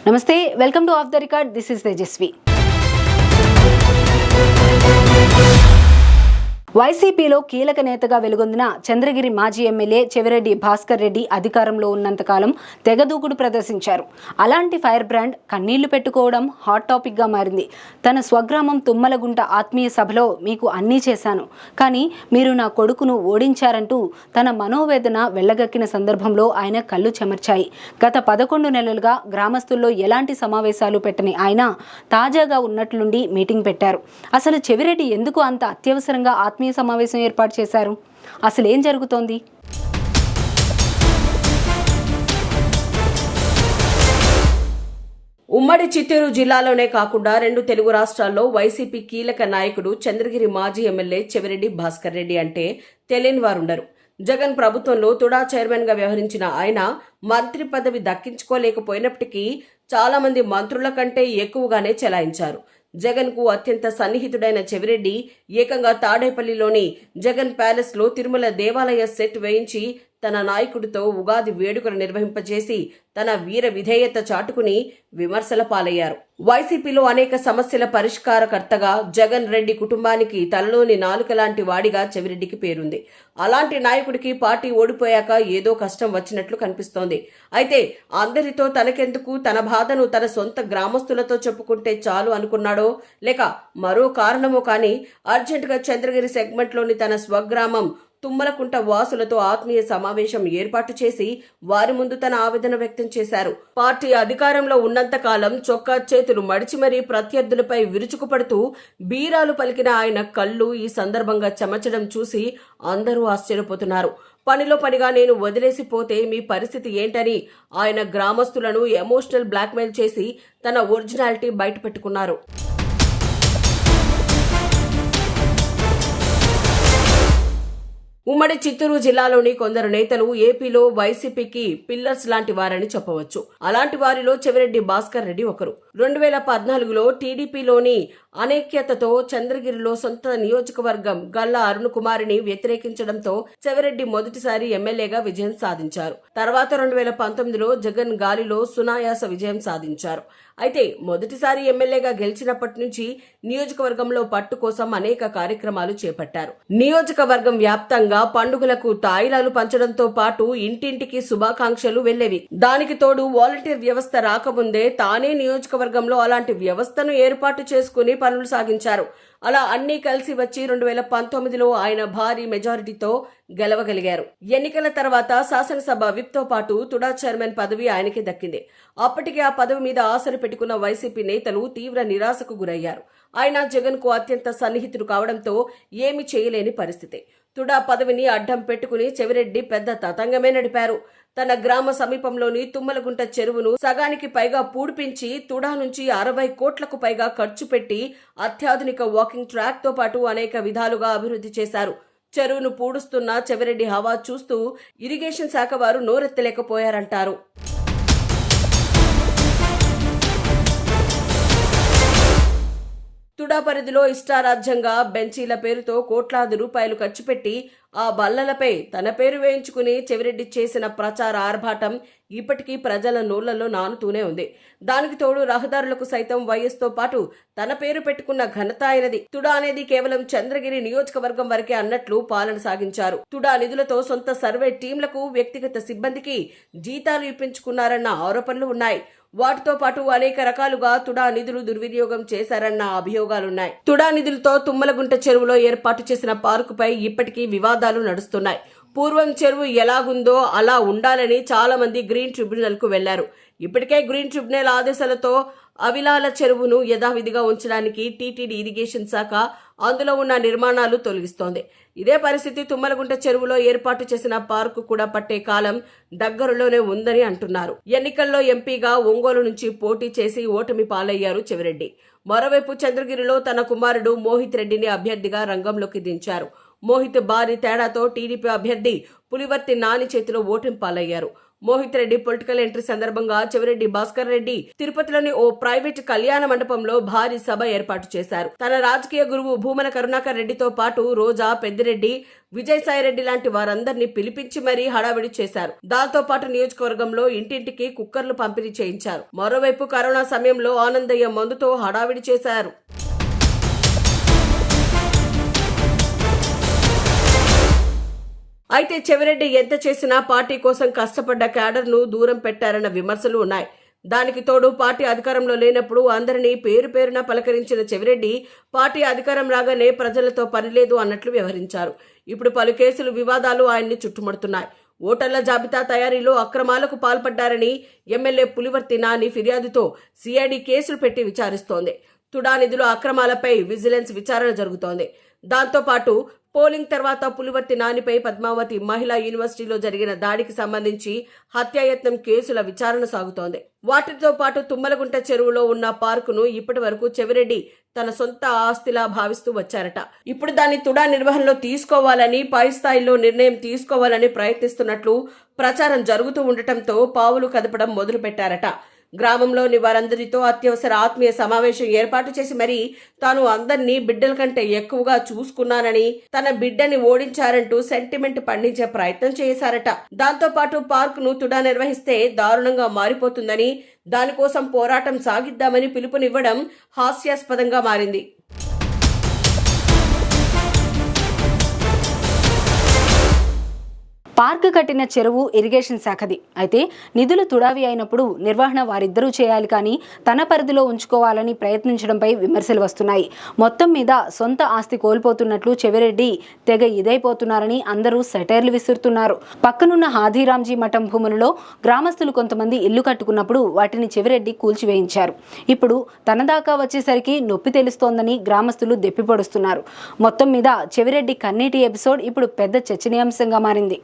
నమస్తే, welcome to off the record. This is Tejaswi. వైసీపీలో కీలక నేతగా వెలుగొందిన చంద్రగిరి మాజీ ఎమ్మెల్యే చెవిరెడ్డి భాస్కర్ రెడ్డి అధికారంలో ఉన్నంతకాలం తెగదూకుడు ప్రదర్శించారు. అలాంటి ఫైర్ బ్రాండ్ కన్నీళ్లు పెట్టుకోవడం హాట్ టాపిక్ గా మారింది. తన స్వగ్రామం తుమ్మలగుంట ఆత్మీయ సభలో మీకు అన్నీ చేశాను, కానీ మీరు నా కొడుకును ఓడించారంటూ తన మనోవేదన వెళ్లగక్కిన సందర్భంలో ఆయన కళ్ళు చెమర్చాయి. గత 11 నెలలుగా గ్రామస్తుల్లో ఎలాంటి సమావేశాలు పెట్టని ఆయన తాజాగా ఉన్నట్లుండి మీటింగ్ పెట్టారు. అసలు చెవిరెడ్డి ఎందుకు అంత అత్యవసరంగా ఆత్మీయ సమావేశం ఏర్పాటు చేశారు? అసలు ఏం జరుగుతోంది? ఉమ్మడి చిత్తూరు జిల్లాలోనే కాకుండా 2 తెలుగు రాష్ట్రాల్లో వైసీపీ కీలక నాయకుడు చంద్రగిరి మాజీ ఎమ్మెల్యే చెవిరెడ్డి భాస్కర్ రెడ్డి అంటే తెలియని వారుండరు. జగన్ ప్రభుత్వంలో తుడా చైర్మన్ గా వ్యవహరించిన ఆయన మంత్రి పదవి దక్కించుకోలేకపోయినప్పటికీ చాలా మంది మంత్రుల కంటే ఎక్కువగానే చెలాయించారు. జగన్ కు అత్యంత సన్నిహితుడైన చెవిరెడ్డి ఏకంగా తాడేపల్లిలోని జగన్ ప్యాలెస్ లో తిరుమల దేవాలయ సెట్ వేయించి తన నాయకుడితో ఉగాది వేడుకలు నిర్వహింపజేసి తన వీర విధేయత చాటుకుని విమర్శల పాలయ్యారు. వైసీపీలో అనేక సమస్యల పరిష్కారకర్తగా జగన్ రెడ్డి కుటుంబానికి తలలోని నాలుక లాంటి వాడిగా చెవిరెడ్డికి పేరుంది. అలాంటి నాయకుడికి పార్టీ ఓడిపోయాక ఏదో కష్టం వచ్చినట్లు కనిపిస్తోంది. అయితే అందరితో తనకెందుకు, తన బాధను తన సొంత గ్రామస్తులతో చెప్పుకుంటే చాలు అనుకున్నాడో లేక మరో కారణమో కానీ అర్జెంటుగా చంద్రగిరి సెగ్మెంట్లోని తన స్వగ్రామం తుమ్మలకుంట వాసులతో ఆత్మీయ సమావేశం ఏర్పాటు చేసి వారి ముందు తన ఆవేదన వ్యక్తం చేశారు. పార్టీ అధికారంలో ఉన్నంత కాలం చొక్కా చేతులు మడిచి మరీ ప్రత్యర్థులపై విరుచుకుపడుతూ బీరాలు పలికిన ఆయన కళ్ళు ఈ సందర్భంగా చెమచడం చూసి అందరూ ఆశ్చర్యపోతున్నారు. పనిలో పనిగా నేను వదిలేసిపోతే మీ పరిస్థితి ఏంటని ఆయన గ్రామస్తులను ఎమోషనల్ బ్లాక్మెయిల్ చేసి తన ఒరిజినాలిటీ బయటపెట్టుకున్నారు. ఉమ్మడి చిత్తూరు జిల్లాలోని కొందరు నేతలు ఏపీలో వైసీపీకి పిల్లర్స్ లాంటి వారని చెప్పవచ్చు. అలాంటి వారిలో చెవిరెడ్డి భాస్కర్ రెడ్డి ఒకరు. 2014లో టీడీపీలోని అనైక్యతతో చంద్రగిరిలో సొంత నియోజకవర్గం గల్లా అరుణ్ కుమార్ని వ్యతిరేకించడంతో చెవిరెడ్డి మొదటిసారి ఎమ్మెల్యేగా విజయం సాధించారు. తర్వాత 2019లో జగన్ గాలిలో సునాయాస విజయం సాధించారు. అయితే మొదటిసారి ఎమ్మెల్యేగా గెలిచినప్పటి నుంచి నియోజకవర్గంలో పట్టు కోసం అనేక కార్యక్రమాలు చేపట్టారు. నియోజకవర్గం వ్యాప్తంగా పండుగలకు తాయిలాలు పంచడంతో పాటు ఇంటింటికి శుభాకాంక్షలు వెళ్లేవి. దానికి తోడు వాలంటీర్ వ్యవస్థ రాకముందే తానే నియోజకవర్గంలో అలాంటి వ్యవస్థను ఏర్పాటు చేసుకుని పనులు సాగించారు. అలా అన్నీ కలిసి వచ్చి 2019లో ఆయన భారీ మెజారిటీతో గెలవగలిగారు. ఎన్నికల తర్వాత శాసనసభ విప్ తో పాటు తుడా చైర్మన్ పదవి ఆయనకే దక్కింది. అప్పటికే ఆ పదవి మీద ఆశలు పెట్టుకున్న వైసీపీ నేతలు తీవ్ర నిరాశకు గురయ్యారు. ఆయన జగన్ కు అత్యంత సన్నిహితుడు కావడంతో ఏమీ చేయలేని పరిస్థితి. తుడా పదవిని అడ్డం పెట్టుకుని చెవిరెడ్డి పెద్ద తతంగమే నడిపారు. తన గ్రామ సమీపంలోని తుమ్మలగుంట చెరువును సగానికి పైగా పూడిపించి తుడా నుంచి 60 కోట్లకు పైగా ఖర్చు పెట్టి అత్యాధునిక వాకింగ్ ట్రాక్ తో పాటు అనేక విధాలుగా అభివృద్ధి చేశారు. చెరువును పూడుస్తున్న చెవిరెడ్డి హవా చూస్తూ ఇరిగేషన్ శాఖ వారు నోరెత్తలేకపోయారంటారు. తుడా పరిధిలో ఇష్టారాజ్యంగా బెంచీల పేరుతో కోట్లాది రూపాయలు ఖర్చు పెట్టి ఆ బల్లలపై తన పేరు వేయించుకుని చెవిరెడ్డి చేసిన ప్రచార ఆర్భాటం ఇప్పటికీ ప్రజల నోళ్లలో నానుతూనే ఉంది. దానికి తోడు రహదారులకు సైతం వైఎస్తో పాటు తన పేరు పెట్టుకున్న ఘనత ఆయనది. తుడా అనేది కేవలం చంద్రగిరి నియోజకవర్గం వరకే అన్నట్లు పాలన సాగించారు. తుడా నిధులతో సొంత సర్వే టీంలకు, వ్యక్తిగత సిబ్బందికి జీతాలు ఇప్పించుకున్నారన్న ఆరోపణలు ఉన్నాయి. వాటితో పాటు అనేక రకాలుగా తుడా నిధులు దుర్వినియోగం చేశారన్న అభియోగాలున్నాయి. తుడా నిధులతో తుమ్మలగుంట చెరువులో ఏర్పాటు చేసిన పార్కుపై ఇప్పటికీ వివాదాలు నడుస్తున్నాయి. పూర్వం చెరువు ఎలాగుందో అలా ఉండాలని చాలా మంది గ్రీన్ ట్రిబ్యునల్ కు వెళ్లారు. ఇప్పటికే గ్రీన్ ట్రిబ్యునల్ ఆదేశాలతో అవిలాల చెరువును యథావిధిగా ఉంచడానికి టీటీడీ ఇరిగేషన్ శాఖ అందులో ఉన్న నిర్మాణాలు తొలగిస్తోంది. ఇదే పరిస్థితి తుమ్మలగుంట చెరువులో ఏర్పాటు చేసిన పార్కు కూడా పట్టే కాలం దగ్గరలోనే ఉందని అంటున్నారు. ఎన్నికల్లో ఎంపీగా ఒంగోలు నుంచి పోటీ చేసి ఓటమి పాలయ్యారు చెవిరెడ్డి. మరోవైపు చంద్రగిరిలో తన కుమారుడు మోహిత్ రెడ్డిని అభ్యర్థిగా రంగంలోకి దించారు. మోహిత్ భారీ తేడాతో టీడీపీ అభ్యర్థి పులివర్తి నాని చేతిలో ఓటమి పాలయ్యారు. మోహిత్ రెడ్డి పొలిటికల్ ఎంట్రీ సందర్భంగా చెవిరెడ్డి భాస్కర్ రెడ్డి తిరుపతిలోని ఓ ప్రైవేట్ కళ్యాణ మండపంలో భారీ సభ ఏర్పాటు చేశారు. తన రాజకీయ గురువు భూమన కరుణాకర్ రెడ్డితో పాటు రోజా, పెద్దిరెడ్డి, విజయసాయిరెడ్డి లాంటి వారందరినీ పిలిపించి మరీ హడావిడి చేశారు. దాంతో పాటు నియోజకవర్గంలో ఇంటింటికి కుక్కర్లు పంపిణీ చేయించారు. మరోవైపు కరోనా సమయంలో ఆనందయ్య మందుతో హడావిడి చేశారు. అయితే చెవిరెడ్డి ఎంత చేసినా పార్టీ కోసం కష్టపడ్డ క్యాడర్ను దూరం పెట్టారన్న విమర్శలు ఉన్నాయి. దానికి తోడు పార్టీ అధికారంలో లేనప్పుడు అందరినీ పేరు పేరున పలకరించిన చెవిరెడ్డి పార్టీ అధికారం రాగానే ప్రజలతో పనిలేదు అన్నట్లు వ్యవహరించారు. ఇప్పుడు పలు కేసులు, వివాదాలు ఆయన్ని చుట్టుముడుతున్నాయి. ఓటర్ల జాబితా తయారీలో అక్రమాలకు పాల్పడ్డారని ఎమ్మెల్యే పులివర్తి నాని ఫిర్యాదుతో సిఐడి కేసులు పెట్టి విచారిస్తోంది. తుడా నిధుల అక్రమాలపై విజిలెన్స్ విచారణ జరుగుతోంది. దాంతోపాటు పోలింగ్ తర్వాత పులివర్తి నానిపై పద్మావతి మహిళా యూనివర్సిటీలో జరిగిన దాడికి సంబంధించి హత్యాయత్నం కేసుల విచారణ సాగుతోంది. వాటితో పాటు తుమ్మలగుంట చెరువులో ఉన్న పార్కును ఇప్పటి వరకు చెవిరెడ్డి తన సొంత ఆస్తిలా భావిస్తూ వచ్చారట. ఇప్పుడు దాన్ని తుడా నిర్వహణలో తీసుకోవాలని, పై స్థాయిలో నిర్ణయం తీసుకోవాలని ప్రయత్నిస్తున్నట్లు ప్రచారం జరుగుతూ ఉండటంతో పావులు కదపడం మొదలు పెట్టారట. గ్రామంలోని వారందరితో అత్యవసర ఆత్మీయ సమావేశం ఏర్పాటు చేసి మరీ తాను అందరినీ బిడ్డల కంటే ఎక్కువగా చూసుకున్నానని, తన బిడ్డని ఓడించారంటూ సెంటిమెంట్ పండించే ప్రయత్నం చేశారట. దాంతో పాటు పార్కును తుడా నిర్వహిస్తే దారుణంగా మారిపోతుందని, దానికోసం పోరాటం సాగిద్దామని పిలుపునివ్వడం హాస్యాస్పదంగా మారింది. పార్క్ కట్టిన చెరువు ఇరిగేషన్ శాఖది. అయితే నిధులు తుడావి అయినప్పుడు నిర్వహణ వారిద్దరూ చేయాలి, కానీ తన పరిధిలో ఉంచుకోవాలని ప్రయత్నించడంపై విమర్శలు వస్తున్నాయి. మొత్తం మీద సొంత ఆస్తి కోల్పోతున్నట్లు చెవిరెడ్డి తెగ ఇదైపోతున్నారని అందరూ సెటైర్లు విసురుతున్నారు. పక్కనున్న హాథీరాంజీ మఠం భూములలో గ్రామస్తులు కొంతమంది ఇల్లు కట్టుకున్నప్పుడు వాటిని చెవిరెడ్డి కూల్చివేయించారు. ఇప్పుడు తన దాకా వచ్చేసరికి నొప్పి తెలుస్తోందని గ్రామస్తులు దెప్పిపొడుస్తున్నారు. మొత్తం మీద చెవిరెడ్డి కన్నీటి ఎపిసోడ్ ఇప్పుడు పెద్ద చర్చనీయాంశంగా మారింది.